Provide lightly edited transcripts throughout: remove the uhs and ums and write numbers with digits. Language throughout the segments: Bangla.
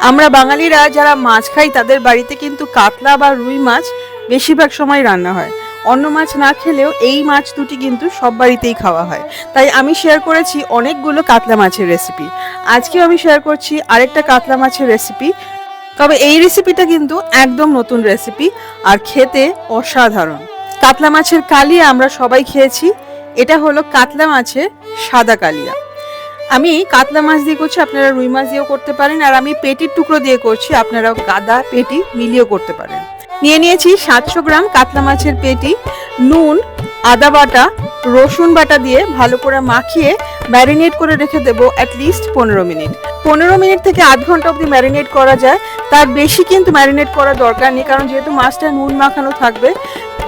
আমরা বাঙালিরা যারা মাছ খাই তাদের বাড়িতে কিন্তু কাতলা বা রুই মাছ বেশিরভাগ সময় রান্না হয়। অন্য মাছ না খেলেও এই মাছ দুটি কিন্তু সব বাড়িতেই খাওয়া হয়। তাই আমি শেয়ার করেছি অনেকগুলো কাতলা মাছের রেসিপি। আজকেও আমি শেয়ার করছি আরেকটা কাতলা মাছের রেসিপি। তবে এই রেসিপিটা কিন্তু একদম নতুন রেসিপি আর খেতে অসাধারণ। কাতলা মাছের কালিয়া আমরা সবাই খেয়েছি, এটা হলো কাতলা মাছের সাদা কালিয়া। আমি কাতলা মাছ দিয়ে করছি, আপনারা রুই মাছ দিয়েও করতে পারেন, আর আমি পেটির টুকরো দিয়ে করছি, আপনারাও গাদা পেটি মিলিয়েও করতে পারেন। নিয়ে নিয়েছি 700 গ্রাম কাতলা মাছের পেটি। নুন, আদা বাটা, রসুন বাটা দিয়ে ভালো করে মাখিয়ে ম্যারিনেট করে রেখে দেবো অ্যাটলিস্ট 15 মিনিট। 15 মিনিট থেকে আধ ঘন্টা অবধি ম্যারিনেট করা যায়, তার বেশি কিন্তু ম্যারিনেট করার দরকার নেই, কারণ যেহেতু মাছটা নুন মাখানো থাকবে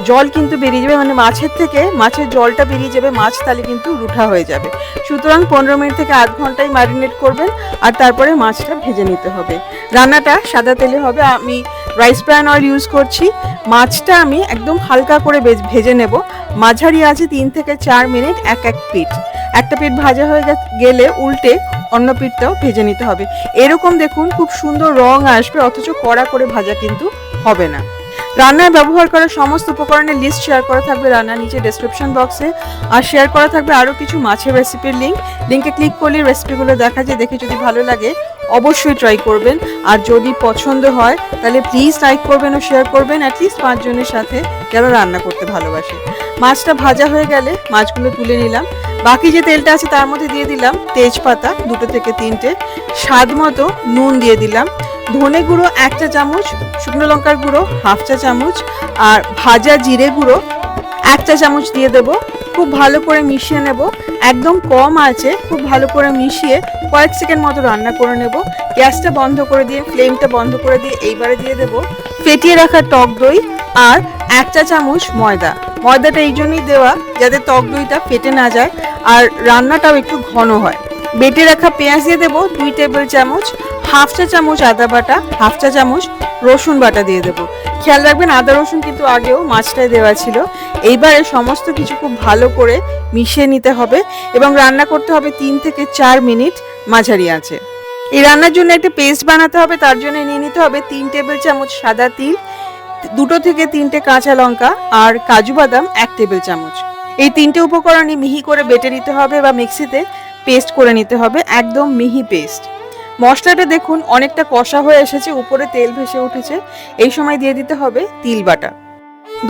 জল কিন্তু বেরিয়ে যাবে, মানে মাছের থেকে মাছের জলটা বেরিয়ে যাবে, মাছ তাহলে কিন্তু রুঠা হয়ে যাবে। সুতরাং 15 মিনিট থেকে আধ ঘন্টায় ম্যারিনেট করবেন আর তারপরে মাছটা ভেজে নিতে হবে। রান্নাটা সাদা তেলে হবে, আমি রাইস ব্র্যান অয়েল ইউজ করছি। মাছটা আমি একদম হালকা করে ভেজে নেব, মাঝারি আছে 3 থেকে 4 মিনিট এক এক পিঠ। একটা পিঠ ভাজা হয়ে গেলে উল্টে অন্য পিঠটাও ভেজে নিতে হবে। এরকম দেখুন খুব সুন্দর রং আসবে, অথচ কড়া করে ভাজা কিন্তু হবে না। রান্নায় ব্যবহার করা সমস্ত উপকরণের লিস্ট শেয়ার করা থাকবে রান্নার নিচে ডেসক্রিপশন বক্সে, আর শেয়ার করা থাকবে আরও কিছু মাছের রেসিপির লিঙ্কে ক্লিক করলে রেসিপিগুলো দেখা যায়। দেখে যদি ভালো লাগে অবশ্যই ট্রাই করবেন, আর যদি পছন্দ হয় তাহলে প্লিজ লাইক করবেন ও শেয়ার করবেন অ্যাটলিস্ট 5 জনের সাথে যারা রান্না করতে ভালোবাসে। মাছটা ভাজা হয়ে গেলে মাছগুলো তুলে নিলাম, বাকি যে তেলটা আছে তার মধ্যে দিয়ে দিলাম তেজপাতা 2 থেকে 3টে, স্বাদ মতো নুন দিয়ে দিলাম, ধনে গুঁড়ো 1 চা চামচ, শুকনো লঙ্কার গুঁড়ো 1/2 চা চামচ, আর ভাজা জিরে গুঁড়ো 1 চা চামচ দিয়ে দেবো। খুব ভালো করে মিশিয়ে নেব, একদম কম আছে, খুব ভালো করে মিশিয়ে কয়েক সেকেন্ড মতো রান্না করে নেব। গ্যাসটা বন্ধ করে দিয়ে ফ্লেমটা বন্ধ করে দিয়ে এইবারে দিয়ে দেব ফেটিয়ে রাখা টক দই আর 1 চা চামচ ময়দা। ময়দাটা এই জন্যই দেওয়া যাতে টক দইটা ফেটে না যায় আর রান্নাটাও একটু ঘন হয়। বেটে রাখা পেঁয়াজ দিয়ে দেবো 2 টেবিল চামচ, 1/2 চা চামচ আদা বাটা, 1/2 চা চামচ রসুন বাটা দিয়ে দেবো। খেয়াল রাখবেন আদা রসুন কিন্তু আগেও মাছটায় দেওয়া ছিল। এইবারে সমস্ত কিছু খুব ভালো করে মিশিয়ে নিতে হবে এবং রান্না করতে হবে 3 থেকে 4 মিনিট মাঝারি আঁচে। এই রান্নার জন্য একটা পেস্ট বানাতে হবে, তার জন্য নিয়ে নিতে হবে 3 টেবিল চামচ সাদা তিল, 2 থেকে 3টে কাঁচা লঙ্কা আর কাজু বাদাম 1 টেবিল চামচ। এই 3টে উপকরণই মিহি করে বেটে নিতে হবে বা মিক্সিতে পেস্ট করে নিতে হবে, একদম মিহি পেস্ট। মশলাটা দেখুন অনেকটা কষা হয়ে এসেছে, উপরে তেল ভেসে উঠেছে, এই সময় দিয়ে দিতে হবে তিল বাটা।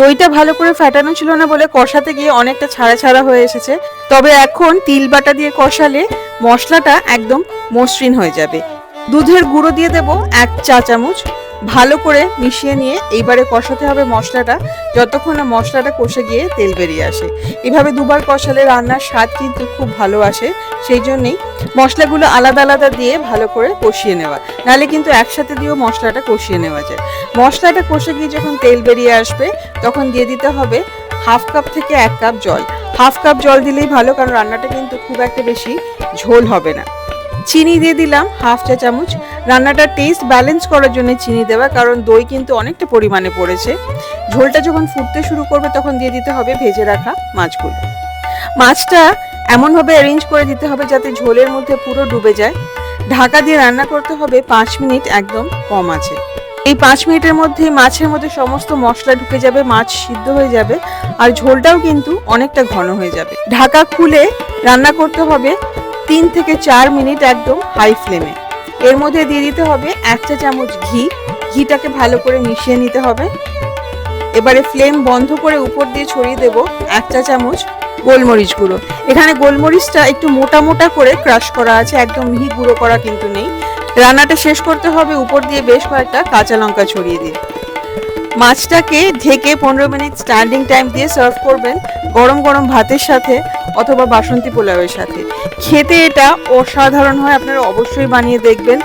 দইটা ভালো করে ফাটানো ছিল না বলে কষাতে গিয়ে অনেকটা ছাড়া ছাড়া হয়ে এসেছে, তবে এখন তিল বাটা দিয়ে কষালে মশলাটা একদম মসৃণ হয়ে যাবে। দুধের গুঁড়ো দিয়ে দেবো 1 চা চামচ, ভালো করে মিশিয়ে নিয়ে এইবারে কষাতে হবে মশলাটা যতক্ষণ না মশলাটা কষে গিয়ে তেল বেরিয়ে আসে। এভাবে দুবার কষালে রান্নার স্বাদ কিন্তু খুব ভালো আসে, সেই জন্যই মশলাগুলো আলাদা আলাদা দিয়ে ভালো করে কষিয়ে নেওয়া, নাহলে কিন্তু একসাথে দিয়েও মশলাটা কষিয়ে নেওয়া যায়। মশলাটা কষে গিয়ে যখন তেল বেরিয়ে আসবে তখন দিয়ে দিতে হবে 1/2 কাপ থেকে 1 কাপ জল। 1/2 কাপ জল দিলেই ভালো, কারণ রান্নাটা কিন্তু খুব একটা বেশি ঝোল হবে না। চিনি দিয়ে দিলাম 1/2 চা চামচ, রান্নাটা টেস্ট ব্যালেন্স করার জন্য চিনি দেওয়া, কারণ দই কিন্তু অনেকটা পরিমাণে পড়েছে। ঝোলটা যখন ফুটতে শুরু করবে তখন দিয়ে দিতে হবে ভেজে রাখা মাছগুলো। মাছটা এমনভাবে অ্যারেঞ্জ করে দিতে হবে যাতে ঝোলের মধ্যে পুরো ডুবে যায়। ঢাকা দিয়ে রান্না করতে হবে 5 মিনিট একদম কম আছে। এই 5 মিনিটের মধ্যে মাছের মধ্যে সমস্ত মশলা ঢুকে যাবে, মাছ সিদ্ধ হয়ে যাবে আর ঝোলটাও কিন্তু অনেকটা ঘন হয়ে যাবে। ঢাকা খুলে রান্না করতে হবে 3 থেকে 4 মিনিট একদম হাই ফ্লেমে। এর মধ্যে দিয়ে দিতে হবে 1 চা চামচ ঘি, ঘিটাকে ভালো করে মিশিয়ে নিতে হবে। এবারে ফ্লেম বন্ধ করে উপর দিয়ে ছড়িয়ে দেব 1 চা চামচ গোলমরিচ গুঁড়ো। এখানে গোলমরিচটা একটু মোটা মোটা করে ক্রাশ করা আছে, একদম মিহি গুঁড়ো করা কিন্তু নেই। রান্নাটা শেষ করতে হবে উপর দিয়ে বেশ কয়েকটা কাঁচা লঙ্কা ছড়িয়ে দিয়ে। মাছটাকে ঢেকে 15 মিনিট স্ট্যান্ডিং টাইম দিয়ে সার্ভ করবেন গরম গরম ভাতের সাথে অথবা বাসন্তী পোলাওয়ের সাথে। খেতে এটা অসাধারণ হয়, আপনারা অবশ্যই বানিয়ে দেখবেন।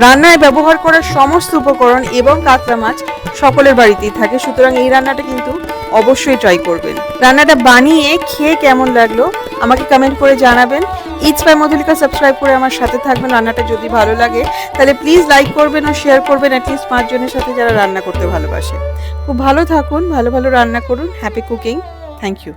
রান্নায় ব্যবহার করা সমস্ত উপকরণ এবং কাতলা মাছ সকলের বাড়িতেই থাকে, সুতরাং এই রান্নাটা কিন্তু অবশ্যই ট্রাই করবেন। রান্নাটা বানিয়ে খেয়ে কেমন লাগলো আমাকে কমেন্ট করে জানাবেন। ইটস বাই মধুলিকা সাবস্ক্রাইব করে আমার সাথে থাকবেন। রান্নাটা যদি ভালো লাগে তাহলে প্লিজ লাইক করবেন ও শেয়ার করবেন অ্যাটলিস্ট 5 জনের সাথে যারা রান্না করতে ভালোবাসে। খুব ভালো থাকুন, ভালো ভালো রান্না করুন। Happy cooking. Thank you.